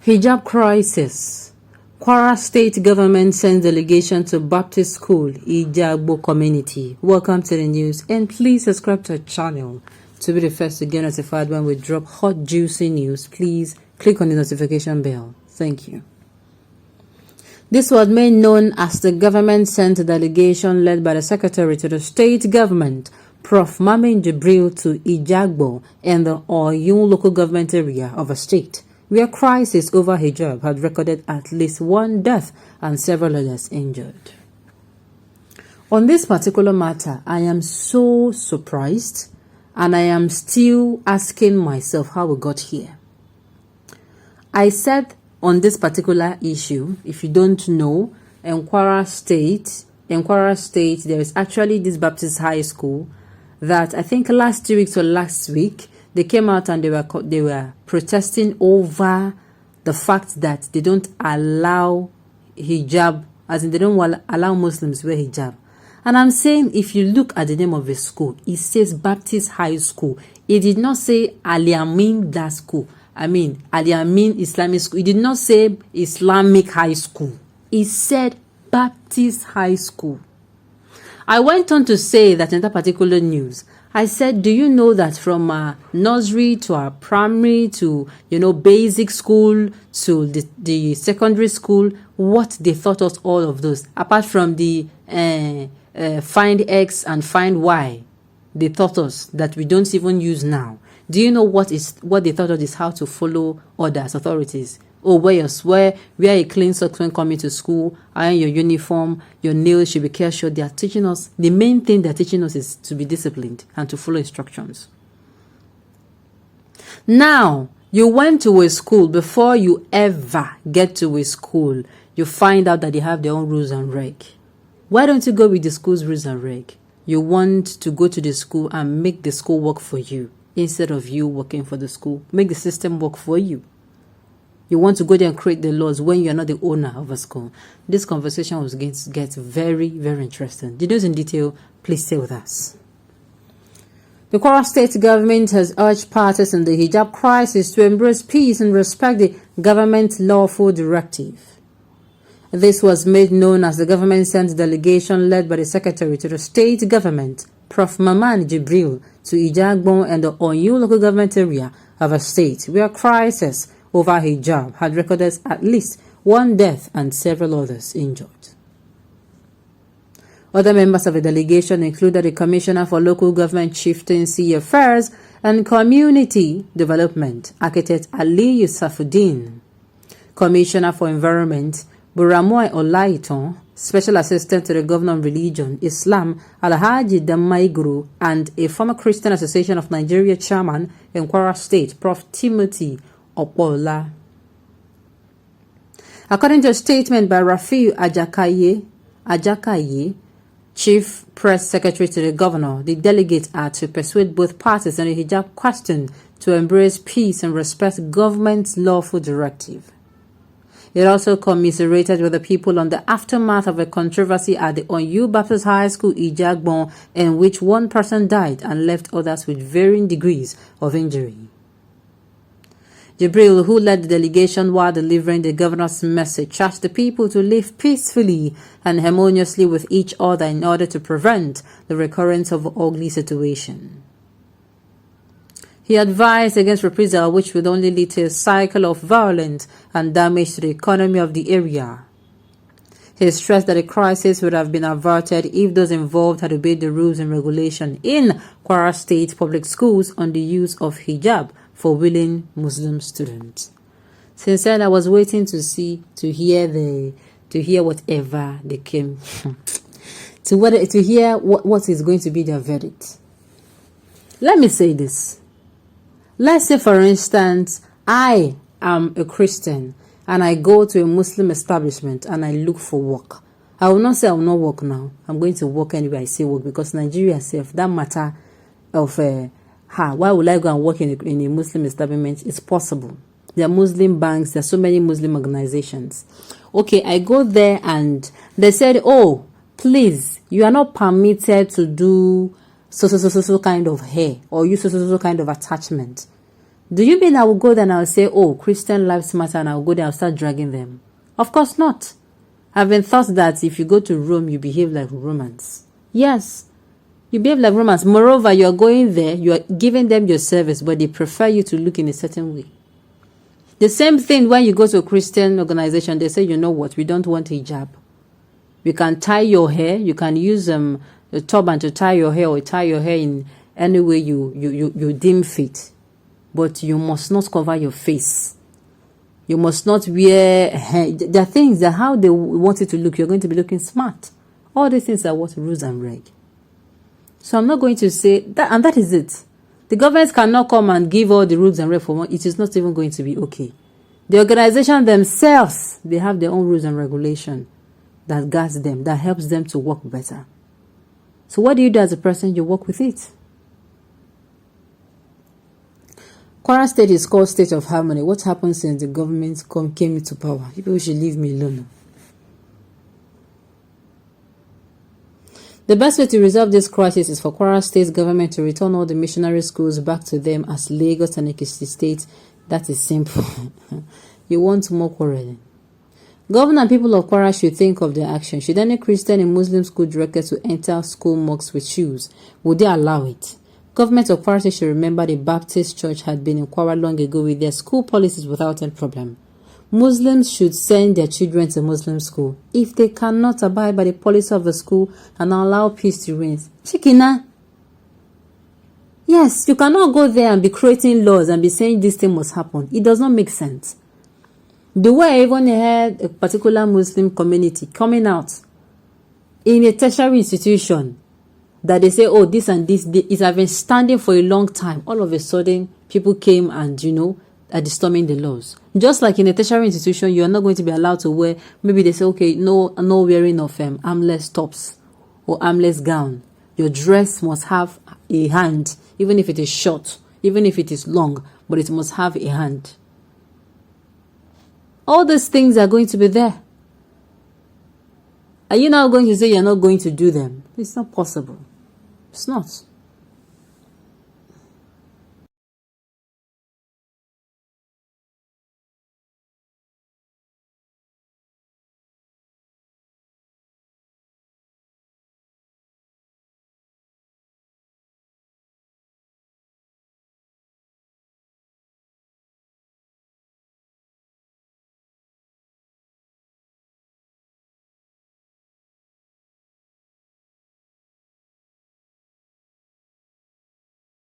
Hijab crisis. Kwara state government sends delegation to Baptist school, Hijab community. Welcome to the news and please subscribe to our channel to be the first to get notified when we drop hot juicy news. Please click on the notification bell. Thank you. This was made known as the government sent a delegation led by the secretary to the state government, Prof. Mamin Jibril, to Hijab and the Oyun local government area of a state, where crisis over hijab had recorded at least one death and several others injured. On this particular matter, I am so surprised and I am still asking myself how we got here. I said on this particular issue, if you don't know, in Kwara State, there is actually this Baptist high school that I think last 2 weeks or last week, they came out and they were protesting over the fact that they don't allow hijab, as in they don't allow Muslims wear hijab. And I'm saying, if you look at the name of the school, it says Baptist High School. It did not say Ali Amin that school. Ali Amin Islamic School. It did not say Islamic High School. It said Baptist High School. I went on to say that in that particular news, I said, do you know that from nursery to our primary to, basic school to the secondary school, what they taught us all of those, apart from the find X and find Y, they taught us that we don't even use now. Do you know what they taught us is how to follow orders, authorities? Oh, wear a clean socks when coming to school, iron your uniform, your nails should be careful. They are teaching us, the main thing they're teaching us is to be disciplined and to follow instructions. Now, you went to a school, before you ever get to a school, you find out that they have their own rules and reg. Why don't you go with the school's rules and reg? You want to go to the school and make the school work for you, instead of you working for the school. Make the system work for you. You want to go there and create the laws when you're not the owner of a school. This conversation was going to get very, very interesting. The news in detail, please stay with us. The Kwara state government has urged parties in the hijab crisis to embrace peace and respect the government lawful directive. This was made known as the government sent a delegation led by the secretary to the state government, Prof. Maman Jibril, to Hijab and the Oyun local government area of a state where crisis over hijab had recorded at least one death and several others injured. Other members of the delegation included the Commissioner for Local Government Chieftaincy Affairs and Community Development, Architect Ali Yusufuddin, Commissioner for Environment, Buramoy Olaiton, Special Assistant to the Governor of Religion, Islam, Alhaji Damaiguru, and a former Christian Association of Nigeria chairman in Kwara State, Prof. Timothy Opola. According to a statement by Rafiu Ajakaye, Chief Press Secretary to the Governor, the delegates are to persuade both parties on the hijab question to embrace peace and respect government's lawful directive. It also commiserated with the people on the aftermath of a controversy at the Oyun Baptist High School, Hijab, in which one person died and left others with varying degrees of injury. Jibril, who led the delegation while delivering the governor's message, urged the people to live peacefully and harmoniously with each other in order to prevent the recurrence of an ugly situation. He advised against reprisal, which would only lead to a cycle of violence and damage to the economy of the area. He stressed that the crisis would have been averted if those involved had obeyed the rules and regulations in Kwara State public schools on the use of hijab for willing Muslim students. Since then, I was waiting to hear whatever they came to hear what is going to be their verdict. Let me say this. Let's say, for instance, I am a Christian and I go to a Muslim establishment and I look for work. I will not say I will not work now. I'm going to work anyway I say work, because Nigeria itself, that matter of why would I go and work in a Muslim establishment? It's possible. There are Muslim banks. There are so many Muslim organizations. Okay, I go there and they said, oh, please, you are not permitted to do so kind of hair or use so kind of attachment. Do you mean I will go there and I will say, oh, Christian lives matter, and I will go there and start dragging them? Of course not. I've been taught that if you go to Rome, you behave like Romans. Yes, you behave like Romans. Moreover, you are going there, you are giving them your service, but they prefer you to look in a certain way. The same thing when you go to a Christian organization, they say, you know what, we don't want hijab. You can tie your hair, you can use a turban to tie your hair, or tie your hair in any way you deem fit. But you must not cover your face. You must not wear hair. There are things that how they want it to look, you're going to be looking smart. All these things are what rules and reg. So I'm not going to say that, and that is it. The government cannot come and give all the rules and reg for one. It is not even going to be okay. The organization themselves, they have their own rules and regulation that guides them, that helps them to work better. So what do you do as a person? You work with it. Kwara State is called State of Harmony. What happened since the government came into power? People should leave me alone. The best way to resolve this crisis is for Kwara State government to return all the missionary schools back to them as Lagos and Ekiti State. That is simple. You want more quarreling? Government and people of Kwara should think of their action. Should any Christian and Muslim school directed to enter school mosques with shoes, would they allow it? Government of Kwara should remember the Baptist church had been in Kwara long ago with their school policies without any problem. Muslims should send their children to Muslim school if they cannot abide by the policy of the school and allow peace to reign. Chikina. Yes, you cannot go there and be creating laws and be saying this thing must happen. It does not make sense. The way I even heard a particular Muslim community coming out in a tertiary institution that they say, oh, this and this, it has been standing for a long time. All of a sudden, people came and, are disturbing the laws. Just like in a tertiary institution, you are not going to be allowed to wear, maybe they say, okay, no wearing of armless tops or armless gown. Your dress must have a hand, even if it is short, even if it is long, but it must have a hand. All these things are going to be there. Are you now going to say you're not going to do them? It's not possible. It's not.